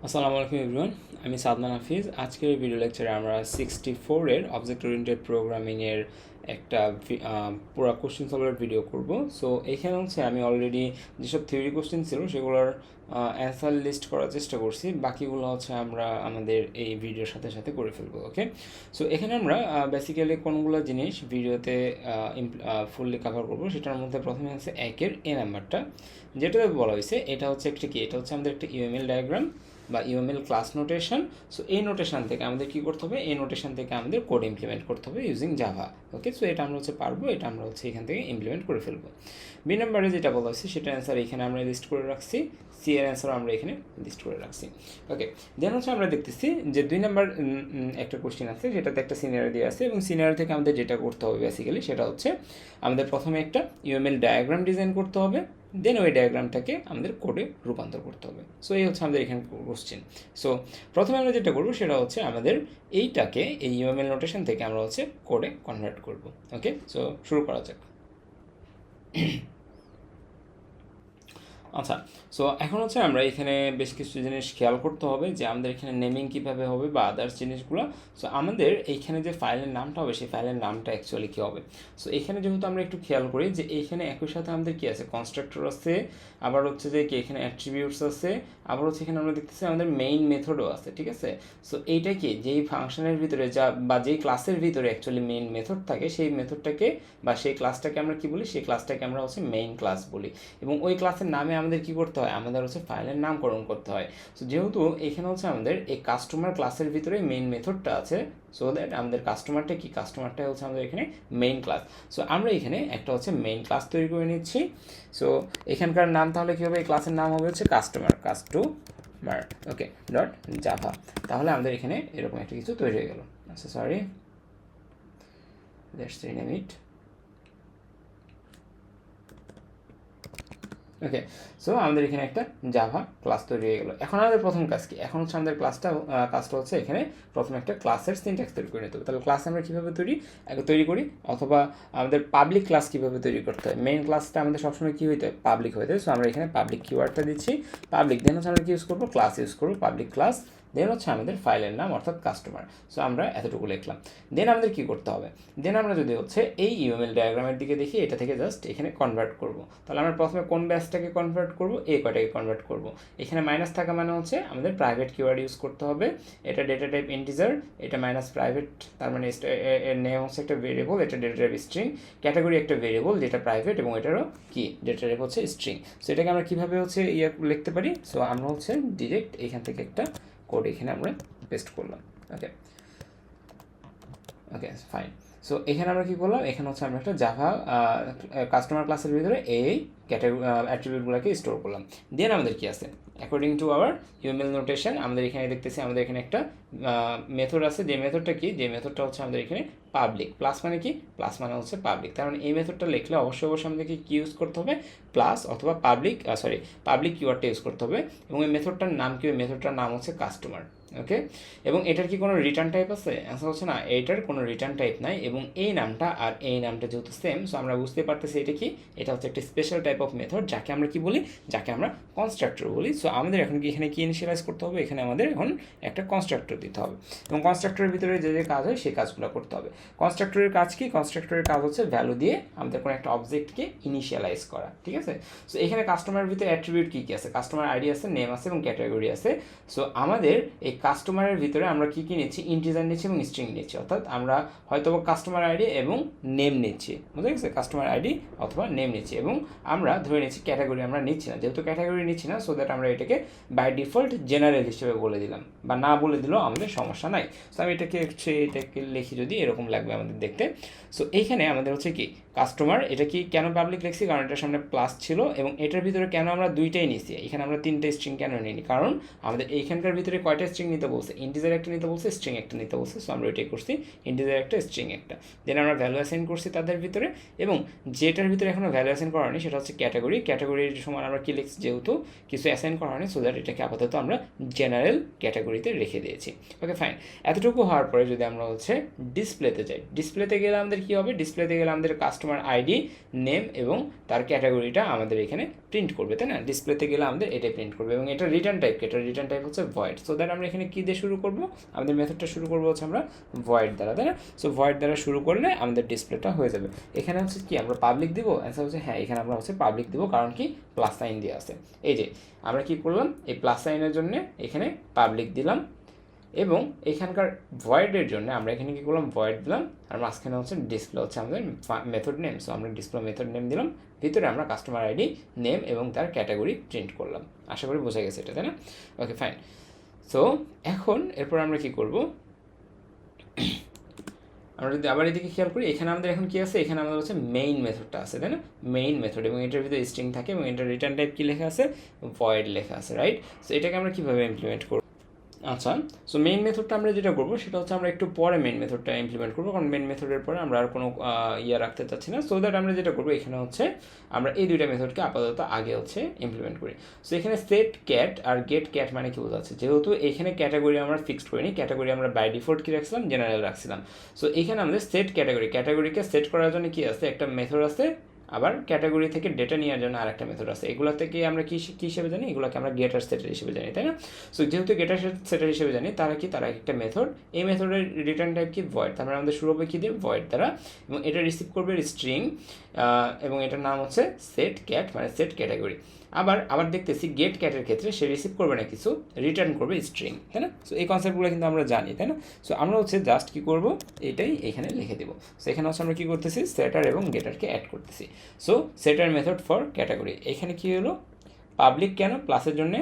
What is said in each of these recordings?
আসসালামু আলাইকুম এভরিওয়ান, আমি সাদমান হাফিজ। আজকের ভিডিও লেকচারে আমরা 64-এর অবজেক্ট ওরিয়েন্টেড প্রোগ্রামিংয়ের একটা পুরো কোশ্চেন সলভার ভিডিও করব। সো এখানে হচ্ছে আমি অলরেডি যেসব থিওরি কোশ্চেন ছিল সেগুলোর অ্যান্সার লিস্ট করার চেষ্টা করছি, বাকিগুলো হচ্ছে আমরা আমাদের এই ভিডিওর সাথে সাথে করে ফেলবো। ওকে, সো এখানে আমরা বেসিক্যালি কোনগুলো জিনিস ভিডিওতে ফুললি কভার করবো সেটার মধ্যে প্রথমে হচ্ছে 1-এর এ নাম্বারটা, যেটা বলা হয়েছে এটা হচ্ছে একটা কি, এটা হচ্ছে আমাদের একটা ইউএমএল ডায়াগ্রাম বা ইউএমএল ক্লাস নোটেশন। সো এই নোটেশন থেকে আমাদের কী করতে হবে, এই নোটেশন থেকে আমাদের কোড ইমপ্লিমেন্ট করতে হবে ইউজিং জাভা। ওকে, সো এটা আমরা হচ্ছে পারবো, এটা আমরা হচ্ছে এখান থেকে ইমপ্লিমেন্ট করে ফেলবো। বি নাম্বারে যেটা বলা হয়েছে সেটা অ্যান্সার এখানে আমরা লিস্ট করে রাখছি, সি এর অ্যান্সার আমরা এখানে লিস্ট করে রাখছি। ওকে, দেন হচ্ছে আমরা দেখতেছি যে 2 নাম্বার একটা কোশ্চেন আছে, সেটাতে একটা সিনারি দিয়ে আছে এবং সিনারি থেকে আমাদের যেটা করতে হবে বেসিক্যালি সেটা হচ্ছে আমাদের প্রথমে একটা ইউএমএল ডায়াগ্রাম ডিজাইন করতে হবে, দেন ওই ডায়াগ্রামটাকে আমাদের কোডে রূপান্তর করতে হবে। সো এই হচ্ছে আমাদের এখানে কোশ্চেন। সো প্রথমে আমরা যেটা করবো সেটা হচ্ছে আমাদের এইটাকে এই ইউএমএল নোটেশন থেকে আমরা হচ্ছে কোডে কনভার্ট করব। ওকে, সো শুরু করা যাক। আচ্ছা, সো এখন হচ্ছে আমরা এখানে বেশ কিছু জিনিস খেয়াল করতে হবে যে আমাদের এখানে নেমিং কীভাবে হবে বা আদার্স জিনিসগুলো। সো আমাদের এইখানে যে ফাইলের নামটা হবে সেই ফাইলের নামটা অ্যাকচুয়ালি কী হবে। সো এখানে যেহেতু আমরা একটু খেয়াল করি যে এইখানে একই সাথে আমাদের কী আছে, কনস্ট্রাক্টর আছে, আবার হচ্ছে যে কি এখানে অ্যাট্রিবিউটস আছে, আবার হচ্ছে এখানে আমরা দেখতেছি আমাদের মেইন মেথডও আছে। ঠিক আছে, সো এইটা কি, যেই ফাংশনের ভিতরে যা বা যেই ক্লাসের ভিতরে অ্যাকচুয়ালি মেইন মেথড থাকে সেই মেথডটাকে বা সেই ক্লাসটাকে আমরা কি বলি, সেই ক্লাসটাকে আমরা হচ্ছে মেইন ক্লাস বলি। এবং ওই ক্লাসের নামে আমাদের কি করতে হয়, আমাদের হচ্ছে ফাইলের নামকরণ করতে হয়। সো যেহেতু এখানে হচ্ছে আমাদের এই কাস্টমার ক্লাসের ভিতরে মেইন মেথডটা আছে, সো দ্যাট আমাদের কাস্টমারটা কি, কাস্টমারটা হচ্ছে আমাদের এখানে মেইন ক্লাস। সো আমরা এখানে একটা হচ্ছে মেইন ক্লাস তৈরি করে নিচ্ছি। সো এখানকার নাম তাহলে কী হবে, এই ক্লাসের নাম হবে হচ্ছে কাস্টমার। ওকে, ডট জাভা। তাহলে আমাদের এখানে এরকম একটা কিছু তৈরি হয়ে গেল। আচ্ছা, sorry, let's rename it. Okay, so আমাদের এখানে একটা জাভা ক্লাস তৈরি হয়ে গেলো। এখন আমাদের প্রথম কাজ কি, এখন হচ্ছে আমাদের কাজটা হচ্ছে এখানে প্রথমে একটা ক্লাসের সিনট্যাক্স তৈরি করে নিতে হবে। তাহলে ক্লাস আমরা কীভাবে তৈরি করি, অথবা আমাদের পাবলিক ক্লাস কীভাবে তৈরি করতে হয়। মেইন ক্লাসটা আমাদের সবসময় কী হইতে হয়, পাবলিক হইতে হয়। সো আমরা এখানে পাবলিক কিওয়ার্ডটা দিচ্ছি, পাবলিক, দেন হচ্ছে আমরা কী ইউজ করবো, ক্লাস ইউজ করবো, পাবলিক ক্লাস, দেন হচ্ছে আমাদের ফাইলের নাম অর্থাৎ কাস্টমার। সো আমরা এতটুকু লিখলাম। দেন আমাদের কী করতে হবে, দেন আমরা যদি হচ্ছে এই ইউএমএল ডায়াগ্রামের দিকে দেখি, এটা থেকে জাস্ট এখানে কনভার্ট করব। তাহলে আমরা প্রথমে কোন ব্যাচটাকে কনভার্ট করব, এই কয়টাকে কনভার্ট করব। এখানে মাইনাস থাকা মানে হচ্ছে আমাদের প্রাইভেট কিওয়ার্ড ইউজ করতে হবে। এটা ডেটা টাইপ ইন্টিজার, এটা মাইনাস প্রাইভেট, তার মানে এর নেম হচ্ছে একটা ভেরিয়েবল, এটা ডেটা টাইপ স্ট্রিং, ক্যাটাগরি একটা ভেরিয়েবল যেটা প্রাইভেট এবং এটারও কি ডেটা টাইপ হচ্ছে স্ট্রিং। সো এটাকে আমরা কীভাবে হচ্ছে লিখতে পারি, সো আমরা হচ্ছে ডিরেক্ট এখান থেকে একটা কোড এখানে আমরা পেস্ট করলাম। ওকে, ওকে ফাইন। সো এখানে আমরা কী করলাম, এখানে হচ্ছে আমরা একটা জাভা কাস্টমার ক্লাসের ভিতরে এই অ্যাট্রিবিউটগুলোকে স্টোর করলাম। দেন আমাদের কি আছে, according to our UML notation আমাদের এখানে দেখতেছি আমাদের এখানে একটা মেথড আছে, যে মেথডটা কি, যে মেথডটা হচ্ছে আমাদের এখানে পাবলিক। প্লাস মানে কি, প্লাস মানে হচ্ছে পাবলিক। তার মানে এই মেথডটা লিখলে অবশ্যই আমাদেরকে কী ইউজ করতে হবে, প্লাস অথবা পাবলিক কিওয়ার্ডটা ইউজ করতে হবে। এবং এই মেথডটার নাম কি, মেথডটার নাম হচ্ছে কাস্টমার। ওকে, এবং এটার কি কোনো রিটার্ন টাইপ আছে, অ্যান্সার হচ্ছে না, এইটার কোনো রিটার্ন টাইপ নাই। এবং এই নামটা আর এই নামটা যেহেতু সেম, সো আমরা বুঝতে পারতেছি এটা কি, এটা হচ্ছে একটা স্পেশাল টাইপ অফ মেথড, যাকে আমরা কি বলি, যাকে আমরা কনস্ট্রাক্টর বলি। সো আমাদের এখন কি এখানে কি ইনিশিয়ালাইজ করতে হবে, এখানে আমাদের এখন একটা কনস্ট্রাক্টর দিতে হবে এবং কনস্ট্রাক্টরের ভিতরে যে যে কাজ হয় সেই কাজগুলো করতে হবে। কনস্ট্রাক্টরের কাজ কি, কনস্ট্রাক্টরের কাজ হচ্ছে ভ্যালু দিয়ে আমাদের কোনো একটা অবজেক্টকে ইনিশিয়ালাইজ করা। ঠিক আছে, সো এখানে কাস্টমারের ভিতরে অ্যাট্রিবিউট কী কী আছে, কাস্টমার আইডি আছে, নেম আছে এবং ক্যাটাগরি আছে। সো আমাদের এই কাস্টমারের ভিতরে আমরা কী কী নিচ্ছি, ইন্টিজার নিচ্ছি এবং স্ট্রিং নিচ্ছি, অর্থাৎ আমরা হয়তো কাস্টমার আইডি এবং নেম নিচ্ছি, বুঝতে গেছে, কাস্টমার আইডি অথবা নেম নিচ্ছি। এবং আমরা ধরে নিচ্ছি ক্যাটাগরি আমরা নিচ্ছি না, যেহেতু ক্যাটাগরি নিচ্ছি না, সো দ্যাট আমরা এটাকে বাই ডিফল্ট জেনারেল হিসেবে বলে দিলাম, বা না বলে দিলেও আমাদের সমস্যা নাই। সো আমি এটাকে লিখি, যদি এরকম লাগবে আমাদের দেখতে। সো এইখানে আমাদের হচ্ছে কি কাস্টমার, এটা কি কেন পাবলিক লিখছি, কারণ এটার সামনে প্লাস ছিল, এবং এটার ভিতরে কেন আমরা দুইটাই নিচ্ছি, এখানে আমরা 3টে স্ট্রিং কেন নিইনি, কারণ আমাদের এইখানকার ভিতরে কয়টা স্ট্রিং নিতে বলছে, ইন্টিজার একটা নিতে বলছে, স্ট্রিং একটা নিতে বলছে। সো আমরা এটাই করছি, ইন্টিজার একটা, স্ট্রিং একটা। দেন আমরা ভ্যালু অ্যাসাইন করছি তাদের ভিতরে, এবং যেটার ভিতরে এখনও ভ্যালু অ্যাসাইন করা হয়নি সেটা হচ্ছে ক্যাটাগরি। ক্যাটাগরির সময় আমরা কি লিখছি, যেহেতু কিছু অ্যাসাইন করা হয়নি, সো দ্যাট এটাকে আপাতত আমরা জেনারেল ক্যাটাগরিতে রেখে দিয়েছি। ওকে ফাইন, এতটুকু হওয়ার পরে যদি আমরা হচ্ছে ডিসপ্লেতে যাই, ডিসপ্লেতে গেলে আমাদের কী হবে, ডিসপ্লেতে গেলে আমাদের কাস্টমার আইডি, নেম এবং তার ক্যাটাগরিটা আমাদের এখানে প্রিন্ট করবে, তাই না? ডিসপ্লেতে গেলে আমাদের এটাই প্রিন্ট করবে এবং এটা রিটার্ন টাইপ, এটা রিটার্ন টাইপ হচ্ছে ভয়েড। সো দ্যাট আমরা এখানে কী দিয়ে শুরু করবো, আমাদের মেথডটা শুরু করবো হচ্ছে আমরা ভয়েড দ্বারা, তাই না? সো ভয়েড দ্বারা শুরু করলে আমাদের ডিসপ্লেটা হয়ে যাবে। এখানে হচ্ছে কি আমরা পাবলিক দিব, অ্যান্সার হচ্ছে হ্যাঁ, এখানে আমরা হচ্ছে পাবলিক দিব, কারণ কি প্লাস সাইন দিয়ে আছে। এই যে আমরা কি করলাম, এই প্লাস সাইনের জন্য এখানে পাবলিক দিলাম এবং এখানকার ভয়েডের জন্য আমরা এখানে কী করলাম, ভয়েড দিলাম, আর মাঝখানে হচ্ছে ডিসপ্লে হচ্ছে আমাদের মেথড নেম। সো আমরা ডিসপ্লে মেথড নেম দিলাম, ভিতরে আমরা কাস্টমার আইডি, নেম এবং তার ক্যাটাগরি প্রিন্ট করলাম। আশা করি বোঝা গেছে এটা, তাই না? ওকে, ফাইন। সো এখন এরপর আমরা কি করব, আমরা যদি আবার এদিকে খেয়াল করি, এখানে আমাদের এখন কি আছে, এখানে আমাদের হচ্ছে মেইন মেথডটা আছে, তাই না? মেইন মেথড, এবং এটার ভিতরে স্ট্রিং থাকে এবং এটার রিটার্ন টাইপ কী লেখা আছে, ভয়েড লেখা আছে, রাইট? সো এটাকে আমরা কীভাবে ইমপ্লিমেন্ট করব? আচ্ছা, সো মেইন মেথডটা আমরা যেটা করবো সেটা হচ্ছে আমরা একটু পরে মেইন মেথডটা ইমপ্লিমেন্ট করবো, কারণ মেইন মেথডের পরে আমরা আর কোনো রাখতে চাচ্ছি না। সো দ্যাট আমরা যেটা করবো এখানে হচ্ছে আমরা এই দুইটা মেথডকে আপাতত আগে হচ্ছে ইমপ্লিমেন্ট করি। সো এখানে সেট ক্যাট আর গেট ক্যাট মানে কি বোঝাচ্ছে, যেহেতু এখানে ক্যাটাগরি আমরা ফিক্সড করিনি, ক্যাটাগরি আমরা বাই ডিফল্ট কি রাখছিলাম, জেনারেল রাখছিলাম। সো এখানে আমাদের সেট ক্যাটাগরিকে সেট করার জন্য কি আছে, একটা মেথড আছে, আবার ক্যাটাগরি থেকে ডেটা নেওয়ার জন্য আরেকটা মেথড আছে। এগুলো থেকে আমরা কী হিসেবে জানি, এগুলোকে আমরা গেটার সেটার হিসেবে জানি, তাই না? সো যেহেতু গেটার সেটার হিসেবে জানি, তারা একটা মেথড, এই মেথডের রিটার্ন টাইপ কি ভয়েড, তারপরে আমাদের শুরু হবে কী দিয়ে, ভয়েড দ্বারা, এবং এটা রিসিভ করবে স্ট্রিং, এবং এটার নাম হচ্ছে সেট ক্যাট মানে সেট ক্যাটাগরি। আবার দেখতেছি গেট ক্যাটের ক্ষেত্রে সে রিসিভ করবে না কিছু, রিটার্ন করবে স্ট্রিং, তাই না? সো এই কনসেপ্টগুলো কিন্তু আমরা জানি, তাই না? সো আমরা হচ্ছে জাস্ট কী করবো, এটাই এখানে লিখে দেবো। সো এখানে হচ্ছে আমরা কী করতেছি, সেটার এবং গেটারকে অ্যাড করতেছি। সো সেটার মেথড ফর ক্যাটাগরি, এখানে কী হলো, পাবলিক কেন, প্লাসের জন্য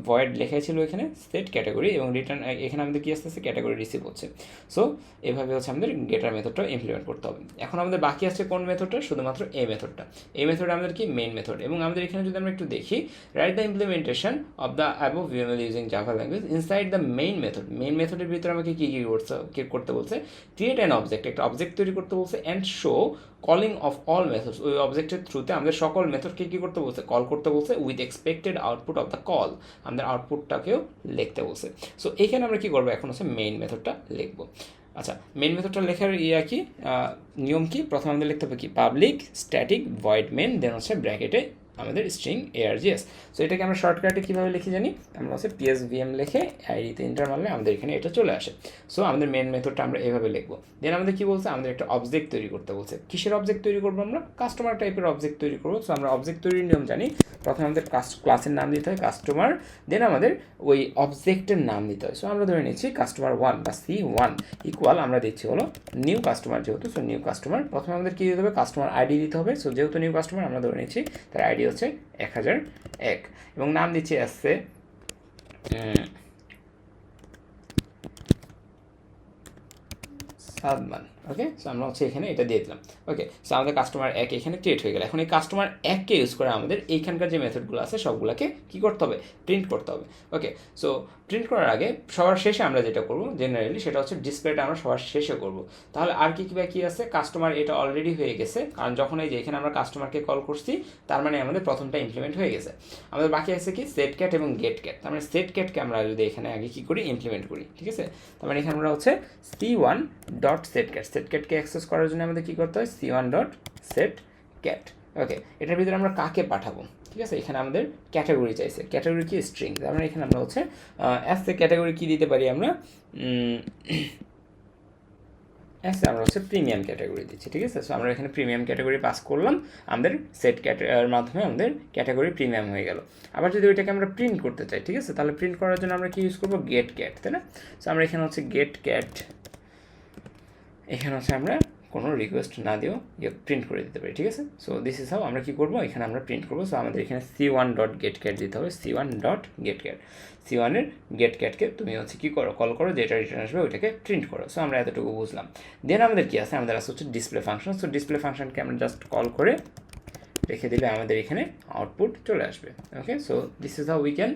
ভয়েড লেখা ছিল এখানে সেট ক্যাটাগরি, এবং রিটার্ন এখানে আমাদের কী আসতেছে, ক্যাটাগরি রিসিভ হচ্ছে। সো এভাবে হচ্ছে আমাদের গেটার মেথডটা ইমপ্লিমেন্ট করতে হবে। এখন আমাদের বাকি আছে কোন মেথডটা, শুধুমাত্র এই মেথডটা। এই মেথড আমাদের কি মেইন মেথড, এবং আমাদের এখানে যদি আমরা একটু দেখি, write the implementation of the above VML using Java language inside the main method. Main মেথডের ভিতরে আমাকে কী করতে বলছে, ক্রিয়েট অ্যান অবজেক্ট, একটা অবজেক্ট তৈরি করতে বলছে, and show calling of all methods, ওই অবজেক্টের থ্রুতে আমাদের সকল মেথডকে কী করতে বলছে, কল করতে বলছে, with expected output of the call, আমাদের আউটপুটটাকেও লিখতে বলছে। সো এখানে আমরা কী করবো, এখন হচ্ছে মেইন মেথডটা লিখবো। আচ্ছা, মেইন মেথডটা লেখার কি নিয়ম কি, প্রথমে আমাদের লিখতে হবে কি, পাবলিক স্ট্যাটিক ভয়েড মেন, দেন হচ্ছে ব্র্যাকেটে আমাদের স্ট্রিং args। সো এটাকে আমরা শর্টকাটে কীভাবে লিখি জানি, আমরা হচ্ছে psvm লিখে আইডিতে এন্টার মারলে আমাদের এখানে এটা চলে আসে। সো আমাদের মেন মেথডটা আমরা এভাবে লিখবো। দেন আমাদের কী বলছে, আমাদের একটা অবজেক্ট তৈরি করতে বলছে। কিসের অবজেক্ট তৈরি করবো আমরা, কাস্টমার টাইপের অবজেক্ট তৈরি করবো। সো আমরা অবজেক্ট তৈরির নিয়ম জানি, প্রথমে আমাদের ক্লাসের নাম দিতে হয় কাস্টমার, দেন আমাদের ওই অবজেক্টের নাম দিতে হয়। সো আমরা ধরে নিচ্ছি কাস্টমার 1 বা C1 ইকুয়াল আমরা দিচ্ছি হলো নিউ কাস্টমার, যেহেতু সো নিউ কাস্টমার, প্রথমে আমাদের কী দিতে হবে, কাস্টমার আইডি দিতে হবে। সো যেহেতু নিউ কাস্টমার আমরা ধরে নিচ্ছি তার আইডি হচ্ছে 1001, এবং নাম দিচ্ছি এসে সাদমান। ওকে, সো আমরা হচ্ছে এখানে এটা দিয়ে দিলাম। ওকে, সো আমাদের কাস্টমার 1 এখানে ক্রিয়েট হয়ে গেল। এখন এই কাস্টমার 1কে ইউজ করে আমাদের এইখানকার যে মেথডগুলো আছে সবগুলোকে কী করতে হবে, প্রিন্ট করতে হবে। ওকে, সো প্রিন্ট করার আগে সবার শেষে আমরা যেটা করবো জেনারেলি, সেটা হচ্ছে ডিসপ্লেটা আমরা সবার শেষে করবো। তাহলে আর কী আছে, কাস্টমার এটা অলরেডি হয়ে গেছে, কারণ যখন এই যে এখানে আমরা কাস্টমারকে কল করছি, তার মানে আমাদের প্রথমটা ইমপ্লিমেন্ট হয়ে গেছে। আমাদের বাকি আছে কি, সেট ক্যাট এবং গেট ক্যাট। তার মানে সেট ক্যাটকে আমরা যদি এখানে আগে কী করি, ইমপ্লিমেন্ট করি, ঠিক আছে? তার মানে এখানে আমরা হচ্ছে C1 dot set cat, set ক্যাটকে অ্যাক্সেস করার জন্য আমাদের কী করতে হয়, C1 ডট সেট ক্যাট। ওকে, এটার ভিতরে আমরা কাকে পাঠাবো, ঠিক আছে? এখানে আমাদের ক্যাটাগরি চাইছে, ক্যাটাগরি কি স্ট্রিং, তার মানে এখানে আমরা হচ্ছে অ্যাসে ক্যাটাগরি কী দিতে পারি, আমরা অ্যাসে আমরা হচ্ছে প্রিমিয়াম ক্যাটাগরি দিচ্ছি, ঠিক আছে? সো আমরা এখানে প্রিমিয়াম ক্যাটাগরি পাস করলাম, আমাদের সেট ক্যাটের মাধ্যমে আমাদের ক্যাটাগরি প্রিমিয়াম হয়ে গেল। আবার যদি ওইটাকে আমরা প্রিন্ট করতে চাই, ঠিক আছে, তাহলে প্রিন্ট করার জন্য আমরা কি ইউজ করবো, গেট ক্যাট, তাই না? সো আমরা এখানে হচ্ছে গেট ক্যাট, এখানে হচ্ছে আমরা কোনো রিকোয়েস্ট না দিয়েও প্রিন্ট করে দিতে পারি, ঠিক আছে? সো দিস ইজ হাউ আমরা কী করবো, এখানে আমরা প্রিন্ট করবো। সো আমাদের এখানে C1 ডট গেট ক্যাট দিতে হবে, C1 ডট গেট ক্যাট, C1-এর গেট ক্যাটকে তুমি হচ্ছে কী করো, কল করো, যেটা রিটার্ন আসবে ওইটাকে প্রিন্ট করো। সো আমরা এতটুকু বুঝলাম। দেন আমাদের কী আছে, আমাদের আছে হচ্ছে ডিসপ্লে ফাংশন। সো ডিসপ্লে ফাংশনকে আমরা জাস্ট কল করে রেখে দিলে আমাদের এখানে আউটপুট চলে আসবে। Okay, so this is how we can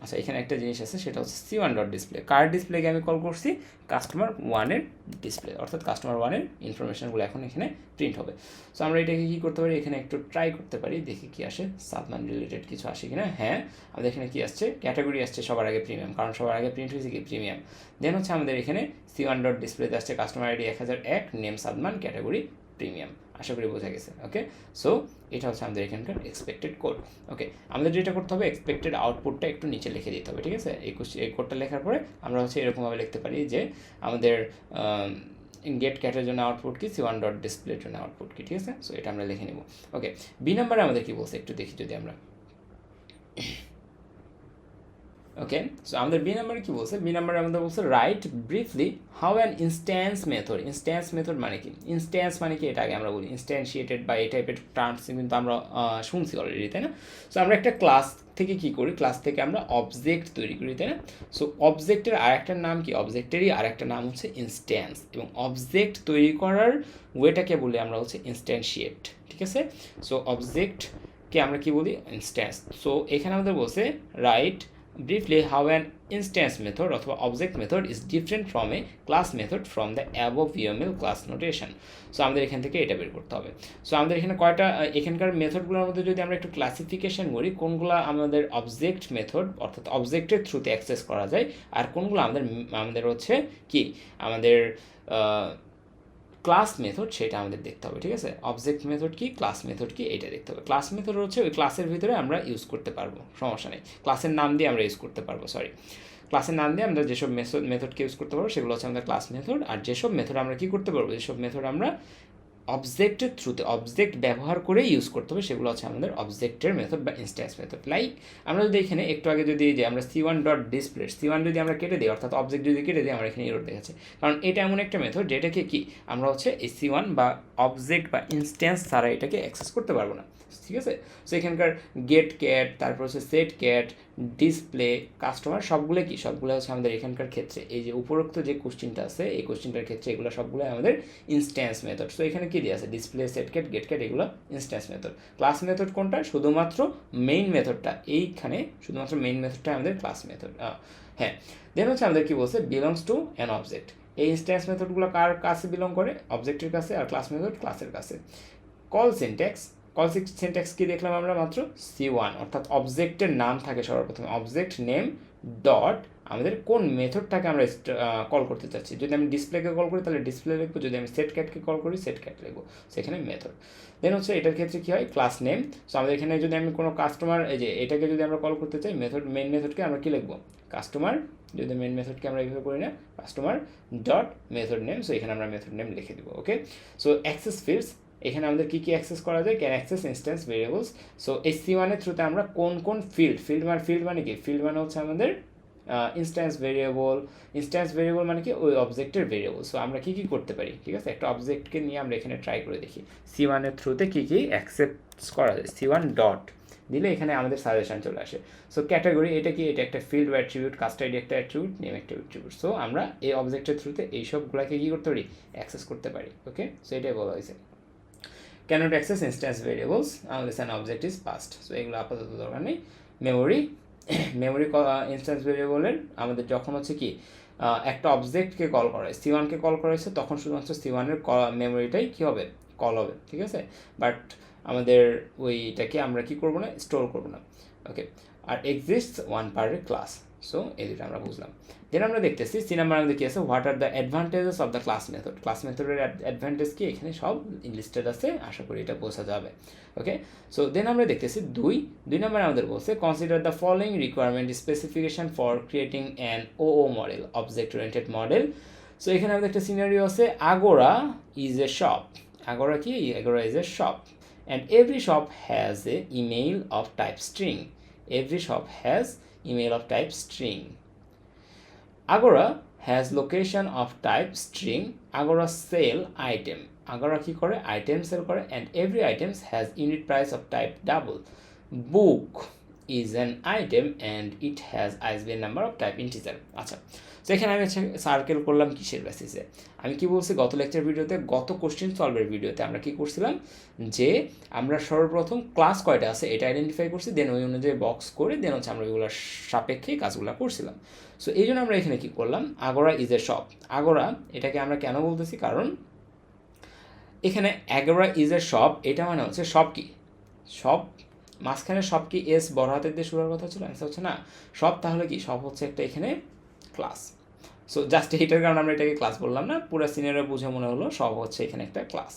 আচ্ছা, এখানে একটা জিনিস আছে, সেটা হচ্ছে C1 ডট ডিসপ্লে, কার ডিসপ্লেকে আমি কল করছি, কাস্টমার 1-এর ডিসপ্লে, অর্থাৎ কাস্টমার 1-এর ইনফরমেশনগুলো এখন এখানে প্রিন্ট হবে। সো আমরা এটাকে কী করতে পারি, এখানে একটু ট্রাই করতে পারি, দেখি কী আসে, সাদমান রিলেটেড কিছু আসে কিনা। হ্যাঁ, আমাদের এখানে কী আসছে, ক্যাটাগরি আসছে সবার আগে প্রিমিয়াম, কারণ সবার আগে প্রিন্ট হয়েছে কি প্রিমিয়াম। দেন হচ্ছে আমাদের এখানে C1 ডট ডিসপ্লেতে আসছে customer ID 1001, name Sadman, category premium. আশা করি বোঝা গেছে। ওকে, সো এটা হচ্ছে আমাদের এখানকার এক্সপেক্টেড কোড। ওকে, আমাদের যেটা করতে হবে এক্সপেক্টেড আউটপুটটা একটু নিচে লিখে দিতে হবে, ঠিক আছে। এই কোডটা লেখার পরে আমরা হচ্ছে এরকমভাবে লিখতে পারি যে আমাদের গেট ক্যাটের জন্য আউটপুট কি, C1 ডট ডিসপ্লের জন্য আউটপুট কি, ঠিক আছে। সো এটা আমরা লিখে নেব। ওকে, বি নাম্বারে আমাদের কি বলছে একটু দেখি যদি আমরা। ওকে, সো আমাদের বি নাম্বারে কি বলছে, বি নাম্বারে আমাদের বলছে right briefly how an instance method মানে কি, ইনস্ট্যান্স মানে কি এটা আগে আমরা বলি, ইনস্ট্যান্সিয়েটেড বা এই টাইপের টার্মস কিন্তু আমরা শুনছি অলরেডি, তাই না। সো আমরা একটা ক্লাস থেকে কি করি, ক্লাস থেকে আমরা অবজেক্ট তৈরি করি, তাই না। সো অবজেক্টের আরেকটা নাম কি, অবজেক্টেরই আরেকটা নাম হচ্ছে ইনস্ট্যান্স, এবং অবজেক্ট তৈরি করার ওয়েটাকে বলি আমরা হচ্ছে ইনস্ট্যান্সিয়েট, ঠিক আছে। সো অবজেক্টকে আমরা কি বলি, ইনস্ট্যান্স। সো এখানে আমাদের বলছে right briefly how an instance method অথবা object method is different from a class method from the above UML class notation. So আমাদের এখান থেকে এটা বের করতে হবে। সো আমাদের এখানে কয়টা, এখানকার মেথডগুলোর মধ্যে যদি আমরা একটু ক্লাসিফিকেশন করি, কোনগুলো আমাদের অবজেক্ট মেথড অর্থাৎ অবজেক্টের থ্রুতে অ্যাক্সেস করা যায়, আর কোনগুলো আমাদের হচ্ছে কি আমাদের ক্লাস মেথড, সেটা আমাদের দেখতে হবে, ঠিক আছে। অবজেক্ট মেথড কি, ক্লাস মেথড কি, এটা দেখতে হবে। ক্লাস মেথড হচ্ছে ওই ক্লাসের ভিতরে আমরা ইউজ করতে পারবো, সমস্যা নেই, ক্লাসের নাম দিয়ে আমরা ইউজ করতে পারবো, ক্লাসের নাম দিয়ে আমরা যেসব মেথডকে ইউজ করতে পারবো সেগুলো হচ্ছে আমাদের ক্লাস মেথড। আর যেসব মেথড আমরা কি করতে পারবো, যেসব মেথড আমরা অবজেক্টের থ্রুতে অবজেক্ট ব্যবহার করে ইউজ করতে হবে সেগুলো হচ্ছে আমাদের অবজেক্টের মেথড বা ইনস্ট্যান্স মেথড। লাইক আমরা যদি এখানে একটু আগে যদি যে আমরা C1 ডট ডিসপ্লে, C1 যদি আমরা কেটে দিই অর্থাৎ অবজেক্ট যদি কেটে দিই, আমরা এখানে এরর দেখাচ্ছে, কারণ এটা এমন একটা মেথড যেটাকে কি আমরা হচ্ছে এই C1 বা অবজেক্ট বা ইনস্ট্যান্স ছাড়া এটাকে অ্যাক্সেস করতে পারবো না, ঠিক আছে। সো এখানকার গেট ক্যাট, তারপর হচ্ছে সেট ক্যাট, ডিসপ্লে, কাস্টমার, সবগুলো কি, সবগুলো হচ্ছে আমাদের এখানকার ক্ষেত্রে এই যে উপরোক্ত যে কোশ্চিনটা আছে এই কোশ্চিনটার ক্ষেত্রে এগুলো সবগুলো আমাদের ইনস্ট্যান্স মেথড। সো এখানে কি দিয়ে আছে, display, set cat, get cat, এগুলো ইনস্ট্যান্স মেথড। ক্লাস মেথড কোনটা, শুধুমাত্র মেইন মেথডটা, এইখানে শুধুমাত্র মেইন মেথডটা আমাদের ক্লাস মেথড। হ্যাঁ, দেন হচ্ছে আমাদের কি বলছে, বিলংস টু অ্যান অবজেক্ট। এই ইনস্ট্যান্স মেথডগুলো কার কাছে বিলং করে, অবজেক্টের কাছে, আর ক্লাস মেথড ক্লাসের কাছে। কল সিনট্যাক্স, সিনট্যাক্স কি দেখলাম আমরা মাত্র, C1 অর্থাৎ অবজেক্টের নাম থাকে সর্বপ্রথমে, অবজেক্ট নেম ডট আমাদের কোন মেথডটাকে আমরা কল করতে চাচ্ছি। যদি আমি ডিসপ্লেকে কল করি তাহলে ডিসপ্লে লিখবো, যদি আমি সেট ক্যাটকে কল করি সেট ক্যাট লিখবো, সেখানে মেথড। দেন হচ্ছে এটার ক্ষেত্রে কী হয়, ক্লাস নেম। সো আমাদের এখানে যদি আমি কোনো কাস্টমার, এই যে এটাকে যদি আমরা কল করতে চাই, মেইন মেথডকে আমরা কী লিখবো, কাস্টমার, যদি মেইন মেথডকে আমরা এইভাবে করি না, customer dot method name. So এখানে আমরা মেথড নেম লিখে দিব। ওকে, সো অ্যাক্সেস ফিল্ডস, এখানে আমাদের কী কী অ্যাক্সেস করা যায়, can access instance variables. So এই C1 এর থ্রুতে আমরা কোন কোন ফিল্ড মানে কি, ফিল্ড মানে হচ্ছে আমাদের ইনস্ট্যান্স ভেরিয়েবল মানে কি ওই অবজেক্টের ভেরিয়েবল। সো আমরা কী কী করতে পারি, ঠিক আছে, একটা অবজেক্টকে নিয়ে আমরা এখানে ট্রাই করে দেখি C1 এর থ্রুতে কী কী অ্যাক্সেস করা যায়। C1 ডট দিলে এখানে আমাদের সাজেশন চলে আসে। সো ক্যাটাগরি, এটা কি, এটা একটা ফিল্ড বা অ্যাট্রিবিউট, কাস্ট আইডি একটা অ্যাট্রিবিউট, নেম একটা অ্যাট্রিবিউট। সো আমরা এই অবজেক্টের থ্রুতে এইসবগুলোকে কী করতে পারি, অ্যাক্সেস করতে পারি। ওকে, সো এটাই বলা হয়েছে। cannot access instance variables unless an object is passed. So এগুলো আপাতত দরকার নেই। মেমোরি ইনস্ট্যান্স ভেরিয়েবলের আমাদের যখন হচ্ছে কি একটা অবজেক্টকে কল করা হয়, C1কে কল করা হয়েছে, তখন শুধুমাত্র C1-এর মেমোরিটাই কী হবে, কল হবে, ঠিক আছে। বাট আমাদের ওইটাকে আমরা কি করবো না, স্টোর করবো না। ওকে, আর এক্সিস্টস ওয়ান পার ক্লাস। সো এই দুটো আমরা বুঝলাম। দেন আমরা দেখতেছি C নাম্বার আমাদের কী আছে, what are the advantages of the class method. Class মেথডের অ্যাডভান্টেজ কি এখানে সব লিস্টেড আছে, আশা করি এটা বোঝা যাবে। ওকে, সো দেন আমরা দেখতেছি দুই নাম্বার আমাদের বলছে, consider the following requirement specification for creating an OO model, object oriented model. So এখানে আমাদের একটা সিনারিও আছে, Agora is a shop. Agora কি, Agora is a shop and every shop has a email of type string. Every shop has email of type string. Agora has location of type string. Agora sell item. Agora কি করে, item sell করে, and every item has unit price of type double. Book is an item and it has ISBN number of type integer. আচ্ছা, তো এখানে আমি circle করলাম কিসের বেসিসে, আমি কি বলছি গত লেকচার ভিডিওতে, গত কোশ্চেন সলভের ভিডিওতে আমরা কি করছিলাম, যে আমরা সর্বপ্রথম ক্লাস কয়টা আছে এটা আইডেন্টিফাই করছি, দেন ওই অনুযায়ী বক্স করে দেন হচ্ছে আমরা ওইগুলোর সাপেক্ষে কাজগুলো করছিলাম। সো এই জন্য আমরা এখানে কী করলাম, Agora is a shop. Agora এটাকে আমরা কেন বলতেছি, কারণ এখানে আগোরা ইজ এ শপ, এটা মানে হচ্ছে শপ কি, শপ মাঝখানে সব কি এস বড় হাতের দিয়ে শুরুর কথা ছিল, অ্যান্সার হচ্ছে না সব, তাহলে কি সব হচ্ছে একটা এখানে ক্লাস। সো জাস্ট এইটার কারণে আমরা এটাকে ক্লাস বললাম না, পুরো সিনিয়রে বুঝে মনে হলো সব হচ্ছে এখানে একটা ক্লাস।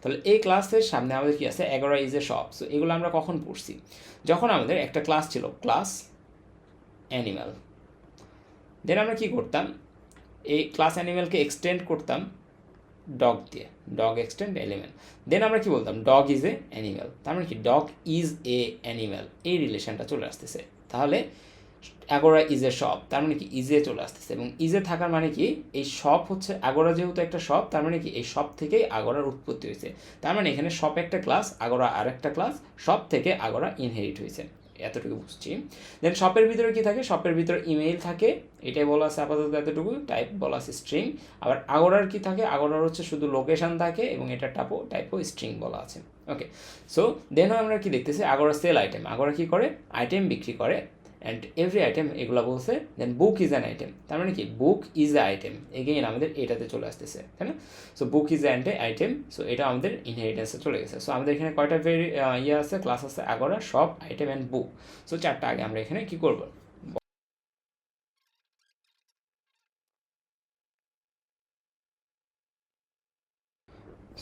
তাহলে এই ক্লাসের সামনে আমাদের কি আছে, এগোরা ইজ এ শপ। সো এগুলো আমরা কখন পড়ছি, যখন আমাদের একটা ক্লাস ছিল ক্লাস অ্যানিম্যাল, দেন আমরা কি করতাম, এই ক্লাস অ্যানিম্যালকে এক্সটেন্ড করতাম ডগ দিয়ে, ডগ এক্সটেন্ড এলিমেন্ট, দেন আমরা কি বলতাম ডগ ইজ এ অ্যানিম্যাল, তার মানে কি ডগ ইজ এ অ্যানিম্যাল, এই রিলেশনটা চলে আসতেছে। তাহলে অ্যাগোরা ইজ এ শপ, তার মানে কি ইজে চলে আসতেছে, এবং ইজে থাকার মানে কি এই শপ হচ্ছে অ্যাগোরা যেহেতু একটা শপ, তার মানে কি এই শপ থেকেই আগোরার উৎপত্তি হয়েছে। তার মানে এখানে শপ একটা ক্লাস, আগোরা আর একটা ক্লাস, শপ থেকে আগোরা ইনহেরিট হয়েছে, এতটুকু বুঝছি। দেন শপের ভিতরে কি থাকে, শপের ভিতরে ইমেইল থাকে, এটাই বলা আছে আপাতত এতটুকু, টাইপ বলা আছে স্ট্রিং। আবার আগোরার কি থাকে, আগোরার হচ্ছে শুধু লোকেশন থাকে এবং এটা টাইপও স্ট্রিং বলা আছে। ওকে, সো দেন আমরা কি দেখতেছি, আগোরা সেল আইটেম, আগোরা কি করে আইটেম বিক্রি করে, অ্যান্ড এভরি আইটেম এগুলো বলছে। দেন বুক ইজ অ্যান আইটেম, তার মানে কি book is a item, again আমাদের এটাতে চলে আসতেছে, তাই না? So book is an item, so এটা আমাদের ইনহেরিটেন্সে চলে গেছে। সো আমাদের এখানে কয়টা আছে, ক্লাস আছে Agora, shop, item and book. So চারটা আগে আমরা এখানে কি করব,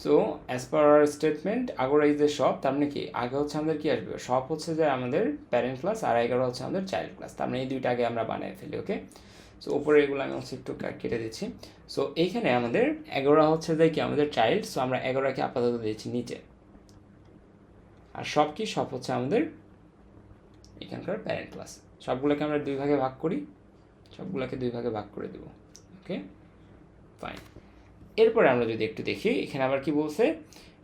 so as per our statement Agora is a shop, তার মানে কি আগে হচ্ছে আমাদের কি আসবে, শপ হচ্ছে যে আমাদের প্যারেন্ট ক্লাস, আর এগারো হচ্ছে আমাদের চাইল্ড ক্লাস, তার মানে এই দুইটা আগে আমরা বানিয়ে ফেলি। ওকে, সো উপরে এগুলো আমি হচ্ছে একটু কেটে দিচ্ছি। সো এইখানে আমাদের এগারো হচ্ছে যে কি আমাদের চাইল্ড, সো আমরা এগারোকে আপাতত দিচ্ছি নিচে, আর সব কি সব হচ্ছে আমাদের এখানকার প্যারেন্ট ক্লাস। সবগুলোকে আমরা দুই ভাগে ভাগ করি, সবগুলোকে দুই ভাগে ভাগ করে দেবো। ওকে ফাইন, এরপরে আমরা যদি একটু দেখি এখানে আবার কি বলছে,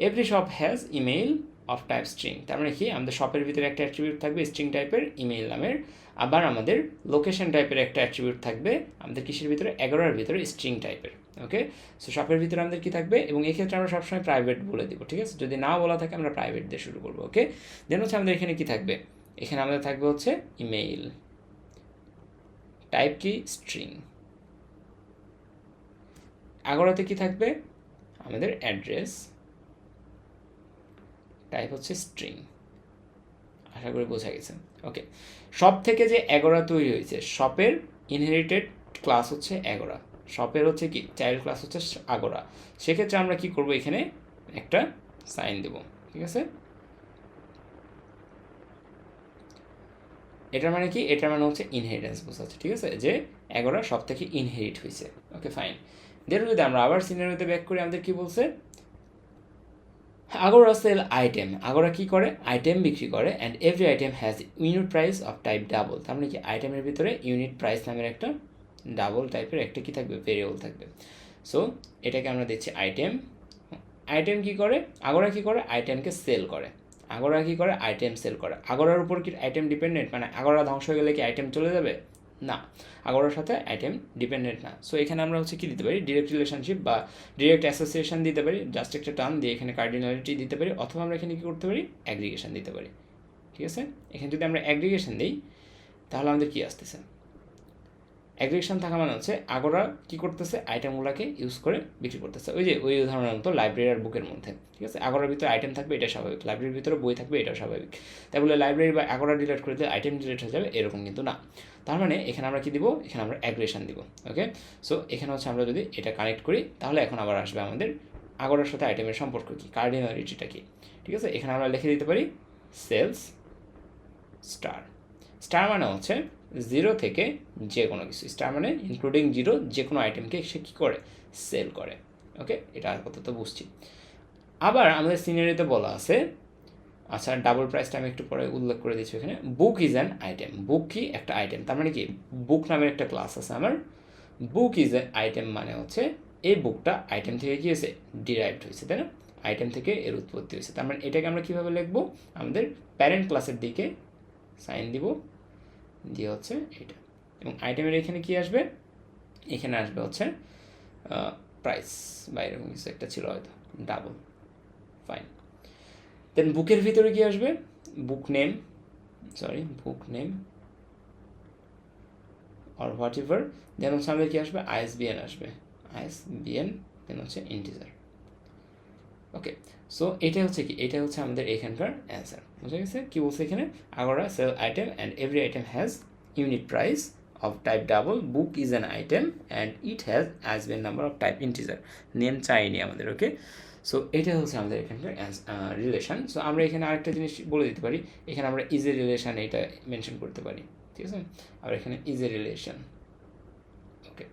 every shop has email of type string, তার মানে কি আমাদের শপের ভিতরে একটা অ্যাট্রিবিউট থাকবে স্ট্রিং টাইপের ইমেইল নামের, আবার আমাদের লোকেশন টাইপের একটা অ্যাট্রিবিউট থাকবে আমাদের কিসের ভিতরে, এগারোর ভিতরে স্ট্রিং টাইপের। ওকে, সো শপের ভিতরে আমাদের কি থাকবে, এবং এক্ষেত্রে আমরা সবসময় প্রাইভেট বলে দিব, ঠিক আছে? যদি না বলা থাকে আমরা প্রাইভেট দিয়ে শুরু করবো। ওকে, দেন হচ্ছে আমাদের এখানে কি থাকবে, এখানে আমাদের থাকবে হচ্ছে ইমেইল, টাইপ কি স্ট্রিং, আগোরাতে কি থাকবে আমাদের অ্যাড্রেস, টাইপ হচ্ছে স্ট্রিং। আশা করি বোঝা গেছে। ওকে, শপ থেকে যে এগোরা তৈরি হয়েছে, শপের ইনহেরিটেড ক্লাস হচ্ছে এগোরা, শপের হচ্ছে কি চাইল্ড ক্লাস হচ্ছে আগোরা, সেক্ষেত্রে আমরা কি করব, এখানে একটা সাইন দেব, ঠিক আছে? এটার মানে কি, এটার মানে হচ্ছে ইনহেরিটেন্স বোঝাচ্ছে, ঠিক আছে, যে এগোরা সব থেকে ইনহেরিট হয়েছে। ওকে ফাইন, দেন যদি আমরা আবার সিনারিওতে ব্যাক করি, আমাদের কি বলছে, আগোরা সেল আইটেম, আগোরা কি করে আইটেম বিক্রি করে, and every item has unit price of type double, তার মানে কি আইটেমের ভিতরে ইউনিট প্রাইস নামের একটা ডাবল টাইপের একটা কি থাকবে, ভেরিয়েবল থাকবে। সো এটাকে আমরা দিচ্ছি আইটেম, আইটেম কি করে, আগোরা কি করে আইটেমকে সেল করে, আগোরা কি করে আইটেম সেল করে, আগোরার উপর কি আইটেম ডিপেন্ডেন্ট, মানে আগোরা ধ্বংস হয়ে গেলে কি আইটেম চলে যাবে, না, আগোরার সাথে আইটেম ডিপেন্ডেন্ট না। সো এখানে আমরা হচ্ছে কি দিতে পারি, ডিরেক্ট রিলেশনশিপ বা ডিরেক্ট অ্যাসোসিয়েশন দিতে পারি, জাস্ট একটা টার্ম দিয়ে এখানে কার্ডিনালিটি দিতে পারি, অথবা আমরা এখানে কী করতে পারি, অ্যাগ্রিগেশন দিতে পারি, ঠিক আছে? এখানে যদি আমরা অ্যাগ্রিগেশন দিই তাহলে আমাদের কী আসতেছে, অ্যাগ্রিগেশন থাকা মানে হচ্ছে আগোরা কী করতেছে, আইটেমগুলোকে ইউজ করে বিক্রি করতেছে, ওই উদাহরণের মতো লাইব্রেরি আর বুকের মধ্যে, ঠিক আছে? আগোরার ভিতরে আইটেম থাকবে, এটা স্বাভাবিক, লাইব্রেরির ভিতরে বই থাকবে, এটাও স্বাভাবিক। তাই বলে লাইব্রেরি বা আগোরা ডিলিট করে দিলে আইটেম ডিলিট হয়ে যাবে, এরকম কিন্তু না। তার মানে এখানে আমরা কী দিব, এখানে আমরা অ্যাগ্রেশন দিব। ওকে, সো এখানে হচ্ছে আমরা যদি এটা কানেক্ট করি তাহলে এখন আবার আসবে আমাদের আগোরার সাথে আইটেমের সম্পর্ক কী, কার্ডিনালিটিটা কী, ঠিক আছে? এখানে আমরা লিখে দিতে পারি সেলস স্টার, স্টার মানে হচ্ছে জিরো থেকে যে কোনো কিছু, স্টার মানে ইনক্লুডিং জিরো, যে কোনো আইটেমকে সে কী করে, সেল করে। ওকে, এটা আপাতত বুঝছি। আবার আমাদের সিনারিওতে বলা আছে, আচ্ছা ডাবল প্রাইসটা আমি একটু পরে উল্লেখ করে দিচ্ছি এখানে, বুক ইজ অ্যান আইটেম, বুক কি একটা আইটেম, তার মানে কি বুক নামের একটা ক্লাস আছে আমার, বুক ইজ এ আইটেম মানে হচ্ছে এই বুকটা আইটেম থেকে কী হয়েছে, ডিরাইভড হয়েছে, তাই না? আইটেম থেকে এর উৎপত্তি হয়েছে, তার মানে এটাকে আমরা কীভাবে লিখবো, আমাদের প্যারেন্ট ক্লাসের দিকে সাইন দিব, দিয়ে হচ্ছে এটা, এবং আইটেমের এখানে কি আসবে, এখানে আসবে হচ্ছে প্রাইস বা এরকম কিছু একটা ছিল হয়তো, ডাবল। ফাইন, দেন বুকের ভিতরে কি আসবে, book name or whatever, then হচ্ছে আমাদের কি আসবে, আইএসবিএন আসবে, আইএসবিএন, দেন হচ্ছে ইন্টিজার। ওকে, সো এটা হচ্ছে কি, এটা হচ্ছে আমাদের এখানকার অ্যান্সার, বুঝা গেছে? কি বলছে এখানে, Agora sell item and every item has unit price of type double, book is an item and it has ISBN number of type integer, name চাইনি আমাদের। ওকে, সো এটা হচ্ছে আমাদের এখানকার রিলেশন। সো আমরা এখানে আরেকটা জিনিস বলে দিতে পারি, এখানে আমরা ইজ এ রিলেশন এটা মেনশন করতে পারি, ঠিক আছে। আর এখানে is a relation, okay.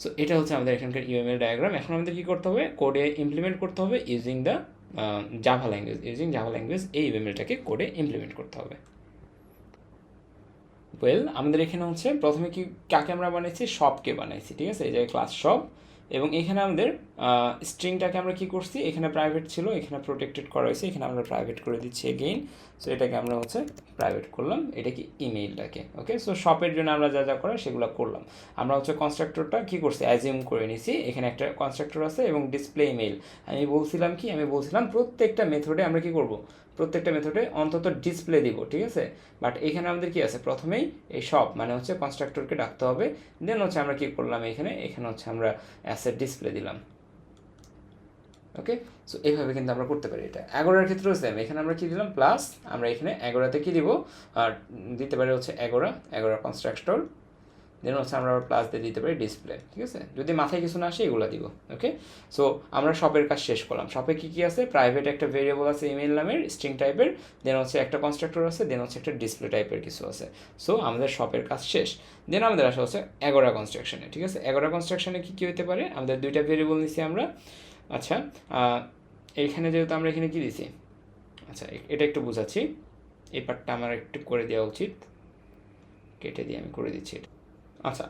So এটা হচ্ছে আমাদের এখানকার ইউএমএল ডায়াগ্রাম। এখন আমাদের কী করতে হবে, কোডে ইমপ্লিমেন্ট করতে হবে using the Java language. Using Java language এই ইউএমএলটাকে কোডে ইমপ্লিমেন্ট করতে হবে। ওয়েল, আমাদের এখানে হচ্ছে প্রথমে কি কাকে আমরা বানাইছি, শপকে বানাইছি, ঠিক আছে। এই যে ক্লাস শপ, এবং এখানে আমাদের স্ট্রিংটাকে আমরা কি করছি, এখানে প্রাইভেট ছিল, এখানে প্রোটেক্টেড করা হয়েছে, এখানে আমরা প্রাইভেট করে দিচ্ছি এগেইন। সো এটাকে আমরা হচ্ছে প্রাইভেট করলাম, এটা কি ইমেইলটাকে, ওকে। সো শপের জন্য আমরা যা যা করা সেগুলো করলাম। আমরা হচ্ছে কনস্ট্রাক্টরটা কি করছি, অ্যাজিউম করে নিছি, এখানে একটা কনস্ট্রাক্টর আছে এবং ডিসপ্লে ইমেইল। আমি বলছিলাম প্রত্যেকটা মেথডে আমরা কি করব, প্রত্যেকটা মেথডে অন্তত ডিসপ্লে দিব, ঠিক আছে। বাট এখানে আমাদের কি আছে, প্রথমেই এই সব মানে হচ্ছে কনস্ট্রাক্টরকে ডাকতে হবে, দেন হচ্ছে আমরা কি করলাম, এখানে হচ্ছে আমরা অ্যাসেট ডিসপ্লে দিলাম, ওকে। সো এইভাবে কিন্তু আমরা করতে পারি। এটা 11 ক্ষেত্রেও সেম, এখানে আমরা কি দিলাম প্লাস, আমরা এখানে 11তে কি দিব, আর দিতে পারি হচ্ছে 11 কনস্ট্রাক্টর, দেন হচ্ছে আমরা প্লাস দিয়ে দিতে পারি ডিসপ্লে, ঠিক আছে। যদি মাথায় কিছু না আসে এগুলো দিব, ওকে। সো আমরা শপের কাজ শেষ করলাম। শপে কী কী আছে, প্রাইভেট একটা ভেরিয়েবল আছে ইমেল নামের স্ট্রিং টাইপের, দেন হচ্ছে একটা কনস্ট্রাক্টর আছে, দেন হচ্ছে একটা ডিসপ্লে টাইপের কিছু আছে। সো আমাদের শপের কাজ শেষ। দেন আমাদের আসা হচ্ছে 11 কনস্ট্রাকশনে, ঠিক আছে। 11 কনস্ট্রাকশনে কী কী হতে পারে, আমাদের দুইটা ভেরিয়েবল নিছি আমরা। আচ্ছা, এইখানে যেহেতু আমরা এখানে কী দিছি, আচ্ছা এটা একটু বোঝাচ্ছি, এই পার্টটা আমার একটু করে দেওয়া উচিত, কেটে দিয়ে আমি করে দিচ্ছি এটা। আচ্ছা,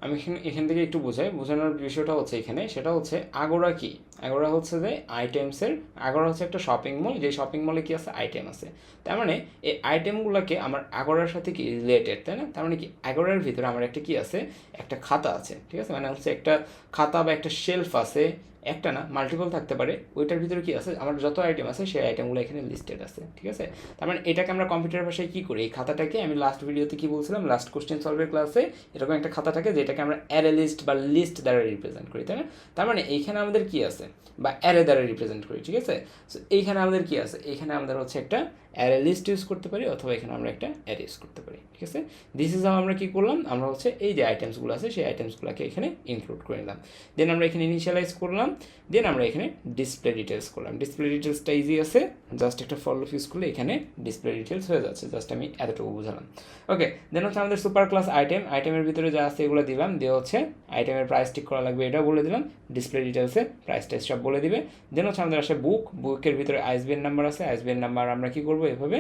আমি এখান থেকে একটু বোঝানোর বিষয়টা হচ্ছে এখানে, সেটা হচ্ছে আগোরা কি, আগোরা হচ্ছে যে আইটেমসের, আগোরা হচ্ছে একটা শপিং মল, যে শপিং মলে কি আছে, আইটেম আছে। তার মানে এই আইটেমগুলোকে আমার আগোরার সাথে কি রিলেটেড, তাই না। তার মানে কি আগোরার ভিতরে আমার একটা কি আছে, একটা খাতা আছে, ঠিক আছে। মানে হচ্ছে একটা খাতা বা একটা শেলফ আছে, একটা না মাল্টিপল থাকতে পারে, ওইটার ভিতরে কি আছে, আমার যত আইটেম আছে সেই আইটেমগুলো এখানে লিস্টেড আছে, ঠিক আছে। তার মানে এটাকে আমরা কম্পিউটার ভাষায় কী করি, এই খাতাটাকে আমি লাস্ট ভিডিওতে কি বলছিলাম, লাস্ট কোশ্চেন সলভের ক্লাসে, এরকম একটা খাতা থাকে যেটাকে আমরা অ্যারে লিস্ট বা লিস্ট দ্বারা রিপ্রেজেন্ট করি, তাই না। তার মানে এইখানে আমাদের কি আছে, বা অ্যারে দ্বারা রিপ্রেজেন্ট করি, ঠিক আছে। সো এইখানে আমাদের কি আছে, এইখানে আমাদের হচ্ছে একটা অ্যারে লিস্ট ইউজ করতে পারি, অথবা এখানে আমরা একটা অ্যারে ইউজ করতে পারি, ঠিক আছে। দিস ইজ হাউ আমরা কী করলাম, আমরা হচ্ছে এই যে আইটেমসগুলো আছে সেই আইটেমসগুলোকে এখানে ইনক্লুড করে নিলাম। দেন আমরা এখানে ইনিশিয়ালাইজ করলাম, দেন আমরা এখানে ডিসপ্লে ডিটেলস করলাম। ডিসপ্লে ডিটেলসটা ইজি আছে, জাস্ট একটা ফর লুপ ইউজ করলে এখানে ডিসপ্লে ডিটেলস হয়ে যাচ্ছে, জাস্ট আমি এতটুকু বুঝালাম, ওকে। দেন হচ্ছে আমাদের সুপার ক্লাস আইটেমের ভিতরে যা আছে এগুলো দিলাম, দিয়ে হচ্ছে আইটেমের প্রাইস ঠিক করা লাগবে এটাও বলে দিলাম, ডিসপ্লে ডিটেলসে প্রাইস টাইস সব বলে দিবে। দেন হচ্ছে আমাদের আসে বুকের ভিতরে আইএসবিএন নাম্বার আছে, আইএসবিএন নাম্বার আমরা কী করবো, এভাবে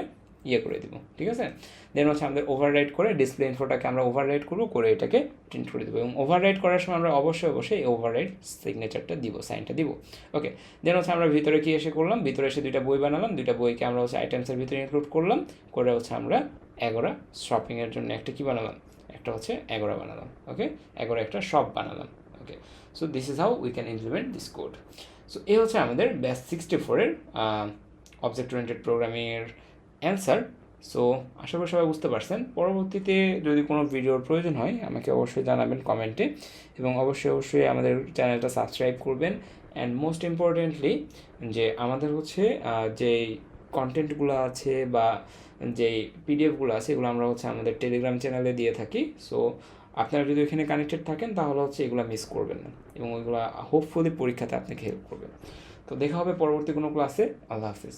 করে দিব, ঠিক আছে। দেন হচ্ছে আমাদের ওভাররাইট করে ডিসপ্লে ইনফোটাকে আমরা ওভাররাইট করবো, করে এটাকে প্রিন্ট করে দেবো, এবং ওভাররাইট করার সময় আমরা অবশ্যই ওভাররাইট সিগনেচারটা দিব, সাইনটা দিব, ওকে। দেন হচ্ছে আমরা ভিতরে কি এসে করলাম, ভিতরে এসে দুইটা বই বানালাম, দুইটা বইকে আমরা হচ্ছে আইটেমসের ভিতরে ইনক্লুড করলাম, করে হচ্ছে আমরা 11 শপিংয়ের জন্য একটা কি বানালাম, একটা হচ্ছে 11 বানালাম, ওকে। 11 একটা শপ বানালাম, okay. So this is how we can implement this code. So এই হচ্ছে আমাদের ব্যাচ 64-এর অবজেক্ট ওরিয়েন্টেড প্রোগ্রামিংয়ের অ্যান্সার। সো আশা করি সবাই বুঝতে পারছেন। পরবর্তীতে যদি কোনো ভিডিওর প্রয়োজন হয় আমাকে অবশ্যই জানাবেন কমেন্টে, এবং অবশ্যই আমাদের চ্যানেলটা সাবস্ক্রাইব করবেন। অ্যান্ড মোস্ট ইম্পর্টেন্টলি যে আমাদের হচ্ছে যেই কন্টেন্টগুলো আছে বা যেই পিডিএফগুলো আছে এগুলো আমরা হচ্ছে আমাদের টেলিগ্রাম চ্যানেলে দিয়ে থাকি। সো আপনারা যদি ওইখানে কানেক্টেড থাকেন তাহলে হচ্ছে এগুলো মিস করবেন না, এবং ওইগুলো হোপফুলি পরীক্ষাতে আপনাকে হেল্প করবে। তো দেখা হবে পরবর্তী কোনো ক্লাসে। আল্লাহ হাফিজ।